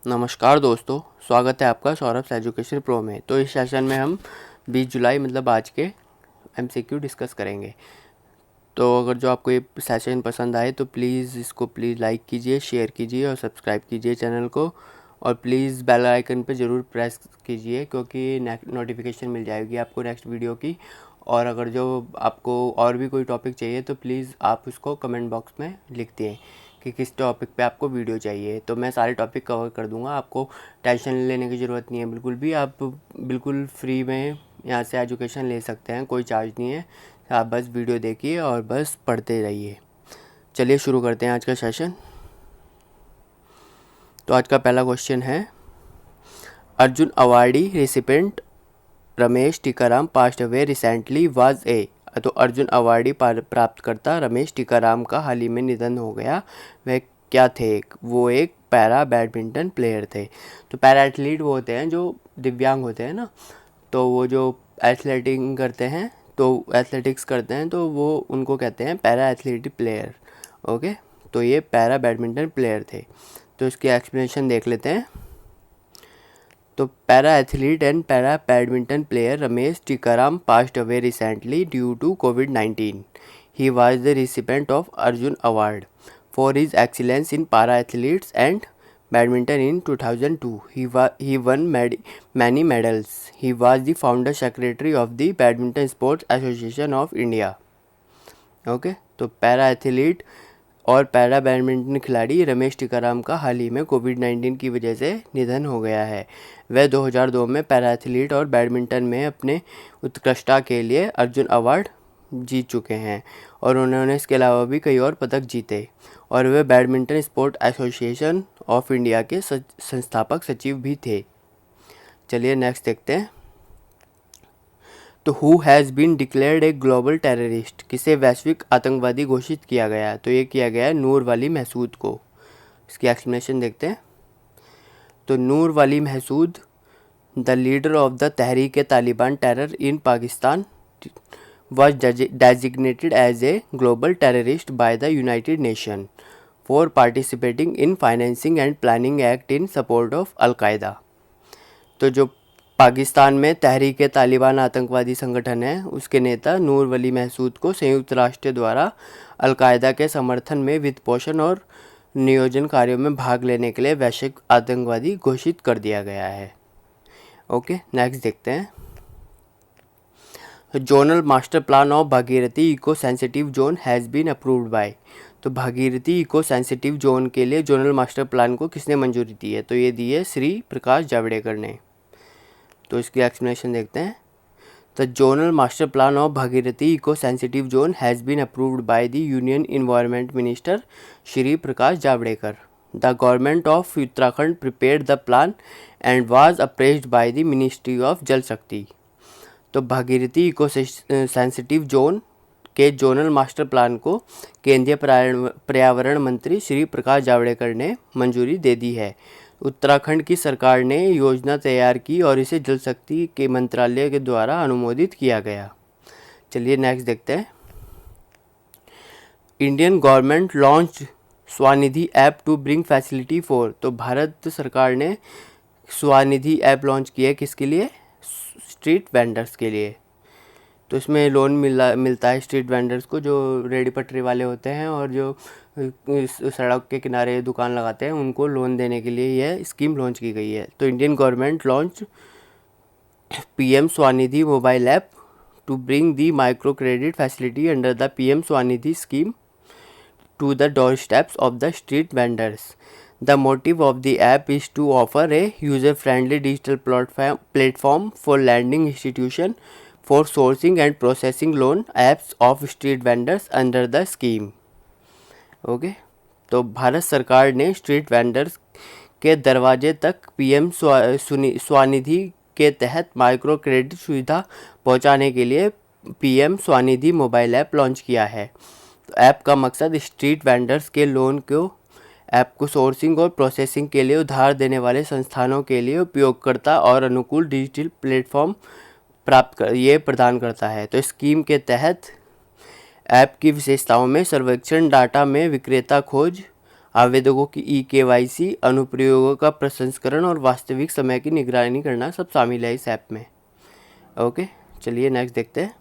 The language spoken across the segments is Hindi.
नमस्कार दोस्तों, स्वागत है आपका सौरभ एजुकेशन प्रो में। तो इस सेशन में हम 20 जुलाई मतलब आज के एमसीक्यू डिस्कस करेंगे। तो अगर जो आपको ये सेशन पसंद आए तो प्लीज़ इसको लाइक कीजिए, शेयर कीजिए और सब्सक्राइब कीजिए चैनल को। और प्लीज़ बेल आइकन पे ज़रूर प्रेस कीजिए क्योंकि नोटिफिकेशन मिल जाएगी आपको नेक्स्ट वीडियो की। और अगर जो आपको और भी कोई टॉपिक चाहिए तो प्लीज़ आप उसको कमेंट बॉक्स में लिख दिए कि किस टॉपिक पे आपको वीडियो चाहिए। तो मैं सारे टॉपिक कवर कर दूंगा, आपको टेंशन लेने की ज़रूरत नहीं है बिल्कुल भी। आप बिल्कुल फ्री में यहाँ से एजुकेशन ले सकते हैं, कोई चार्ज नहीं है। आप बस वीडियो देखिए और बस पढ़ते रहिए। चलिए शुरू करते हैं आज का सेशन। तो आज का पहला क्वेश्चन है, Arjun awardee recipient Ramesh Tikaram passed away recently was a. तो अर्जुन अवार्डी प्राप्तकर्ता रमेश टीकाराम का हाल ही में निधन हो गया, वह क्या थे? वो एक पैरा बैडमिंटन प्लेयर थे। तो पैरा एथलीट वो होते हैं जो दिव्यांग होते हैं ना, तो वो जो एथलेटिंग करते हैं तो एथलेटिक्स करते हैं तो वो उनको कहते हैं पैरा एथलेटिक प्लेयर। ओके, तो ये पैरा बैडमिंटन प्लेयर थे। तो इसकी एक्सप्लेनेशन देख लेते हैं। तो para athlete and para badminton player Ramesh Tikaram passed away recently due to कोविड-19. He was the recipient of Arjun Award for his excellence in para athletes and badminton in 2002. He won many medals. He was the founder secretary of the Badminton Sports Association of India. Okay, तो पैरा एथलीट और पैरा बैडमिंटन खिलाड़ी रमेश टीकाराम का हाल ही में कोविड-19 की वजह से निधन हो गया है। वह 2002 में पैरा एथलीट और बैडमिंटन में अपने उत्कृष्टता के लिए अर्जुन अवार्ड जीत चुके हैं और उन्होंने इसके अलावा भी कई और पदक जीते। और वे badminton sport association of India के संस्थापक सचिव भी थे। चलिए नेक्स्ट देखते हैं। तो who has been declared a global terrorist, किसे वैश्विक आतंकवादी घोषित किया गया? तो ये किया गया है नूर वाली महसूद को। इसकी एक्सप्लेनेशन देखते हैं। तो Noor Wali Mehsud, the leader of the Tehreek e Taliban terror in Pakistan, was designated as a global terrorist by the United Nations for participating in financing and planning act in support of Al-Qaeda. तो जो पाकिस्तान में तहरीक तालिबान आतंकवादी संगठन है उसके नेता नूर वली महसूद को संयुक्त राष्ट्र द्वारा अलकायदा के समर्थन में वित्त पोषण और नियोजन कार्यों में भाग लेने के लिए वैश्विक आतंकवादी घोषित कर दिया गया है। ओके, नेक्स्ट देखते हैं। Zonal master plan of Bhagirathi eco sensitive zone has been approved by. तो भागीरथी इको सेंसिटिव जोन के लिए जोनल मास्टर प्लान को किसने मंजूरी दी है? तो ये दी है श्री प्रकाश जावड़ेकर ने। तो इसकी एक्सप्लेनेशन देखते हैं। The zonal master plan of Bhagirathi eco sensitive zone has been approved by the union environment minister Shri Prakash Javadekar. The government of Uttarakhand prepared the plan and was appraised by the ministry of Jal Shakti. तो भागीरथी इको सेंसिटिव जोन के जोनल मास्टर प्लान को केंद्रीय पर्यावरण मंत्री श्री प्रकाश जावड़ेकर ने मंजूरी दे दी है। उत्तराखंड की सरकार ने योजना तैयार की और इसे जल शक्ति के मंत्रालय के द्वारा अनुमोदित किया गया। चलिए नेक्स्ट देखते हैं। Indian government launch Svanidhi app to bring facility for. तो भारत सरकार ने स्वानिधि ऐप लॉन्च किया है, किसके लिए? स्ट्रीट वेंडर्स के लिए। तो इसमें लोन मिलता है स्ट्रीट वेंडर्स को, जो रेडी पटरी वाले होते हैं और जो सड़क के किनारे दुकान लगाते हैं उनको लोन देने के लिए यह स्कीम लॉन्च की गई है। तो Indian government launch PM Svanidhi mobile app to bring the micro credit facility under the PM Svanidhi scheme to the doorsteps of the street vendors. The motive of the app is to offer a user-friendly digital platform for lending institution for sourcing and processing loan apps of street vendors under the scheme. Okay? तो भारत सरकार ने स्ट्रीट वेंडर्स के दरवाजे तक पीएम स्वानिधि के तहत माइक्रो क्रेडिट सुविधा पहुंचाने के लिए PM Svanidhi mobile app launch किया है। ऐप का मकसद स्ट्रीट वेंडर्स के लोन को ऐप को सोर्सिंग और प्रोसेसिंग के लिए उधार देने वाले संस्थानों के लिए उपयोगकर्ता और अनुकूल डिजिटल प्लेटफॉर्म प्रदान करता है। तो स्कीम के तहत ऐप की विशेषताओं में सर्वेक्षण डाटा में विक्रेता खोज, आवेदकों की KYC, अनुप्रयोगों का प्रसंस्करण और वास्तविक समय की निगरानी करना सब शामिल है इस ऐप में। ओके, चलिए नेक्स्ट देखते हैं।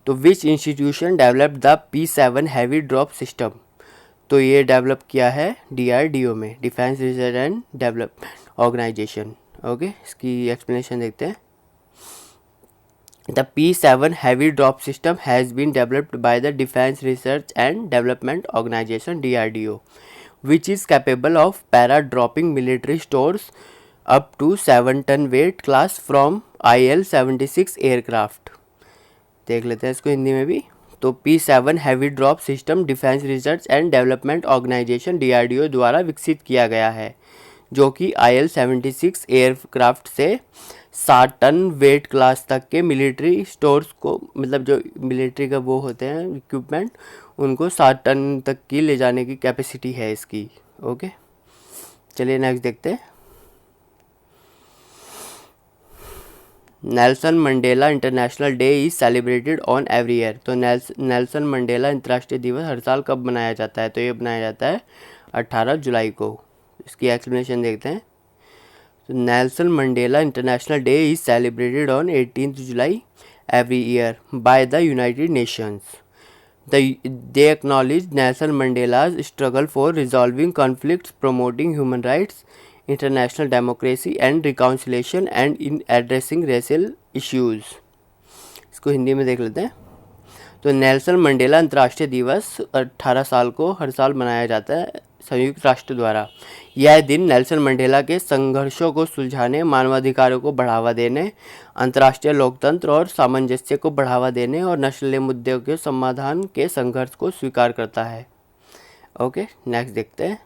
तो which institution developed the P7 heavy drop system? तो ये डेवलप किया है DRDO में, defence research and development organisation. Okay, इसकी एक्सप्लेनेशन देखते हैं। The P7 heavy drop system has been developed by the Defense Research and Development Organization DRDO, which is capable of para-dropping military stores up to 7-ton weight class from IL-76 aircraft। देख लेते हैं इसको हिंदी में भी। तो P7 heavy drop system defence research and development organisation DRDO द्वारा विकसित किया गया है, जो कि IL-76 एयरक्राफ्ट से 60 टन वेट क्लास तक के मिलिट्री स्टोर्स को, मतलब जो मिलिट्री का वो होते हैं इक्विपमेंट, उनको 60 टन तक की ले जाने की कैपेसिटी है इसकी। ओके, चलिए नेक्स्ट देखते हैं। Nelson Mandela international day is celebrated on every year. तो नेल्सन मंडेला अंतर्राष्ट्रीय दिवस हर साल कब मनाया जाता है? तो ये मनाया जाता है 18 जुलाई को। इसकी एक्सप्लेनेशन देखते हैं। तो Nelson Mandela international day is celebrated on 18 July every year by the United Nations. They acknowledge Nelson Mandela's struggle for resolving conflicts, promoting human rights, international democracy and reconciliation, and in addressing racial issues. इसको हिंदी में देख लेते हैं। तो नेल्सन मंडेला अंतर्राष्ट्रीय दिवस 18 साल को हर साल मनाया जाता है संयुक्त राष्ट्र द्वारा। यह दिन नेल्सन मंडेला के संघर्षों को सुलझाने, मानवाधिकारों को बढ़ावा देने, अंतर्राष्ट्रीय लोकतंत्र और सामंजस्य को बढ़ावा देने और नस्लीय मुद्दों के समाधान के संघर्ष को स्वीकार करता है। ओके, नेक्स्ट देखते हैं।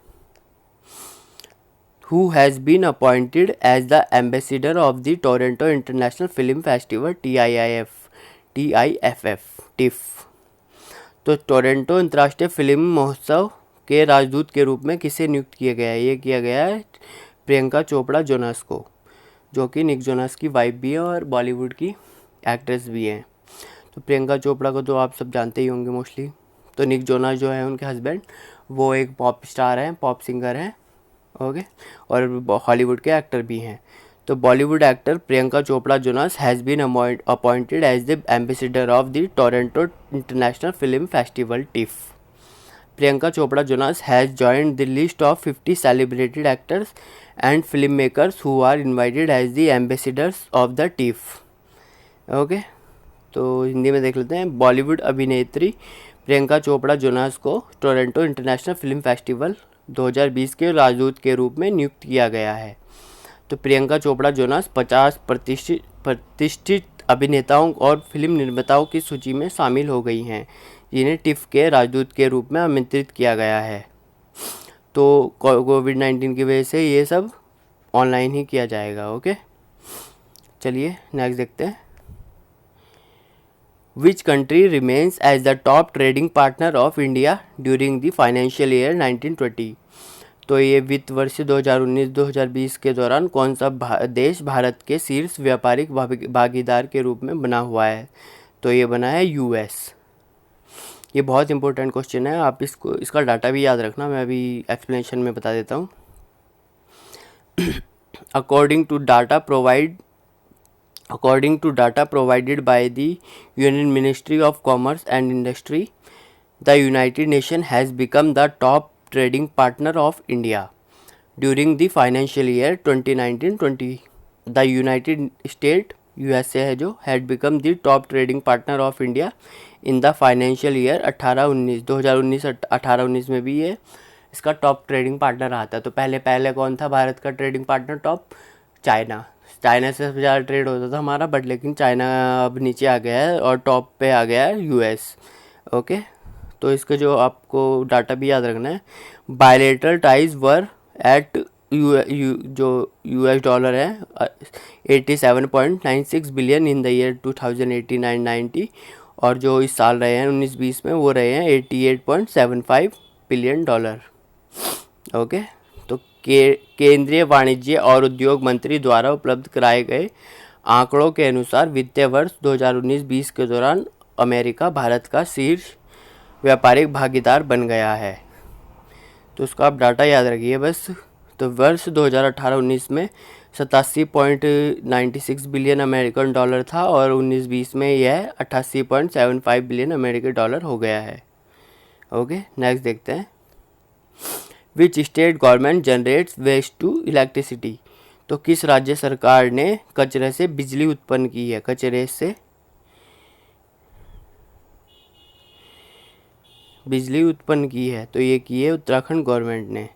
Who has been appointed as the ambassador of the Toronto International Film Festival TIFF? तो टोरंटो अंतर्राष्ट्रीय फिल्म महोत्सव के राजदूत के रूप में किसे नियुक्त किया गया है? ये किया गया है प्रियंका चोपड़ा जोनास को, जो कि निक जोनास की वाइफ भी है और बॉलीवुड की एक्ट्रेस भी हैं। तो प्रियंका चोपड़ा को तो आप सब जानते ही होंगे मोस्टली। तो निक जोनास जो है उनके हस्बैंड, वो एक पॉप स्टार हैं, पॉप सिंगर हैं। ओके, और हॉलीवुड के एक्टर भी हैं। तो Bollywood actor Priyanka Chopra Jonas has been appointed as the ambassador of the Toronto international film festival TIFF। Priyanka Chopra Jonas has joined the list of 50 celebrated actors and film makers who are invited as the ambassadors of the TIFF। Okay, तो हिंदी में देख लेते हैं। बॉलीवुड अभिनेत्री प्रियंका चोपड़ा जोनास को टोरंटो इंटरनेशनल फिल्म फेस्टिवल 2020 के राजदूत के रूप में नियुक्त किया गया है। तो प्रियंका चोपड़ा जोनास 50 प्रतिष्ठित अभिनेताओं और फिल्म निर्माताओं की सूची में शामिल हो गई हैं, जिन्हें TIFF के राजदूत के रूप में आमंत्रित किया गया है। तो कोविड-19 की वजह से ये सब ऑनलाइन ही किया जाएगा। ओके, चलिए नेक्स्ट देखते हैं। Which country remains as the top trading partner of India during the financial year 1920? तो ये वित्त वर्ष 2019-2020 के दौरान कौन सा देश भारत के शीर्ष व्यापारिक भागीदार के रूप में बना हुआ है? तो ये बना है US। ये बहुत इंपॉर्टेंट क्वेश्चन है, आप इसका डाटा भी याद रखना, मैं अभी एक्सप्लेनेशन में बता देता हूँ। According to data provided by the Union Ministry of Commerce and Industry, the United Nations has become the top trading partner of India during the financial year 2019-20. The United States USA है जो had become the top trading partner of India in the financial year 2018-19 में भी ये इसका टॉप ट्रेडिंग पार्टनर आता है। तो पहले कौन था भारत का ट्रेडिंग पार्टनर टॉप? चाइना से सबसे ज़्यादा ट्रेड होता था हमारा, बट लेकिन चाइना अब नीचे आ गया है और टॉप पे आ गया है US। ओके, तो इसका जो आपको डाटा भी याद रखना है। बायलेटरल टाइज वर एट जो US डॉलर है 87.96 बिलियन इन द ईयर 2018-19, और जो इस साल रहे हैं 19-20 में वो रहे हैं 88.75 बिलियन डॉलर। ओके, तो केंद्रीय वाणिज्य और उद्योग मंत्री द्वारा उपलब्ध कराए गए आंकड़ों के अनुसार वित्तीय वर्ष 2019-20 के दौरान अमेरिका भारत का शीर्ष व्यापारिक भागीदार बन गया है। तो उसका आप डाटा याद रखिए बस। तो वर्ष 2018-19 में 87.96 बिलियन अमेरिकन डॉलर था और 19-20 में यह 88.75 बिलियन अमेरिकन डॉलर हो गया है। ओके, नेक्स्ट देखते हैं। Which state government generates waste to electricity. तो किस राज्य सरकार ने कचरे से बिजली उत्पन्न की है? कचरे से बिजली उत्पन्न की है, तो ये की है उत्तराखंड गवर्नमेंट ने।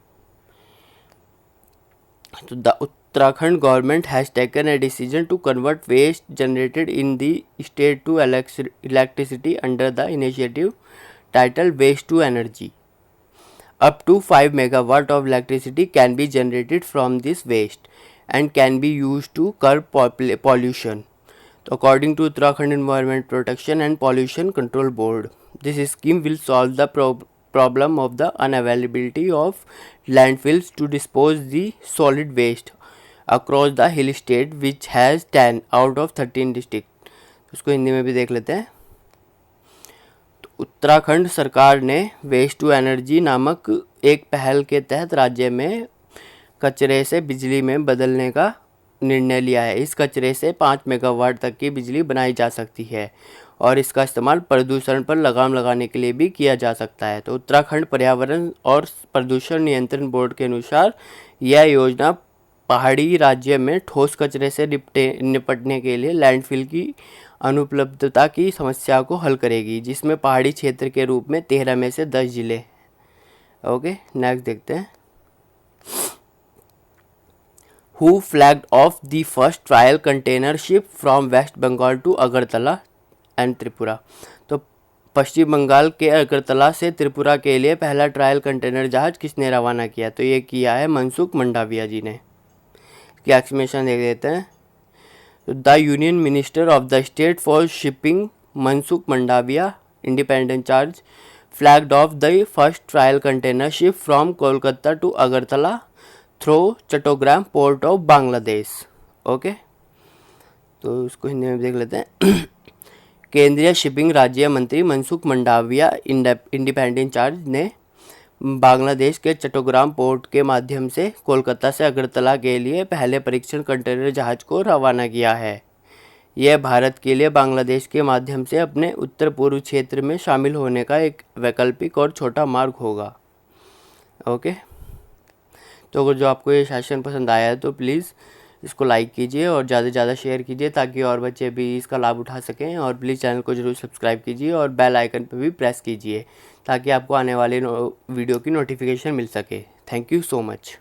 तो the Uttarakhand government has taken a decision to convert waste generated in the state to electricity under the initiative titled waste to energy. Up to 5 megawatt of electricity can be generated from this waste and can be used to curb pollution. So according to Uttarakhand Environment Protection and Pollution Control Board, this scheme will solve the problem of the unavailability of landfills to dispose the solid waste across the hill state, which has 10 out of 13 districts. उसको हिंदी में भी देख लेते हैं। उत्तराखंड सरकार ने वेस्ट टू एनर्जी नामक एक पहल के तहत राज्य में कचरे से बिजली में बदलने का निर्णय लिया है। इस कचरे से 5 मेगावाट तक की बिजली बनाई जा सकती है और इसका इस्तेमाल प्रदूषण पर लगाम लगाने के लिए भी किया जा सकता है। तो उत्तराखंड पर्यावरण और प्रदूषण नियंत्रण बोर्ड के अनुसार यह योजना पहाड़ी राज्य में ठोस कचरे से निपटने के लिए लैंडफिल की अनुपलब्धता की समस्या को हल करेगी, जिसमें पहाड़ी क्षेत्र के रूप में 13 में से 10 जिले। ओके, नेक्स्ट देखते हैं। Who flagged off the first trial container ship from West Bengal to Agartala and Tripura. तो पश्चिम बंगाल के अगरतला से त्रिपुरा के लिए पहला ट्रायल कंटेनर जहाज किसने रवाना किया? तो ये किया है मनसुख मंडाविया जी ने। इसकी एक्सप्लेनेशन देख देते हैं। The Union Minister of the State for Shipping, Mansukh Mandaviya, independent charge, flagged off the first trial container ship from Kolkata to Agartala through Chattogram port of Bangladesh. Okay, तो उसको हिंदी में देख लेते हैं। केंद्रीय शिपिंग राज्य मंत्री मनसुख मंडाविया इंडिपेंडेंट चार्ज ने बांग्लादेश के चट्टोग्राम पोर्ट के माध्यम से कोलकाता से अगरतला के लिए पहले परीक्षण कंटेनर जहाज को रवाना किया है। यह भारत के लिए बांग्लादेश के माध्यम से अपने उत्तर पूर्व क्षेत्र में शामिल होने का एक वैकल्पिक और छोटा मार्ग होगा। ओके, तो अगर जो आपको ये सेशन पसंद आया है तो प्लीज़ इसको लाइक कीजिए और ज़्यादा से ज़्यादा शेयर कीजिए ताकि और बच्चे भी इसका लाभ उठा सकें। और प्लीज़ चैनल को ज़रूर सब्सक्राइब कीजिए और बेल आइकन पर भी प्रेस कीजिए ताकि आपको आने वाले वीडियो की नोटिफिकेशन मिल सके। Thank you so much.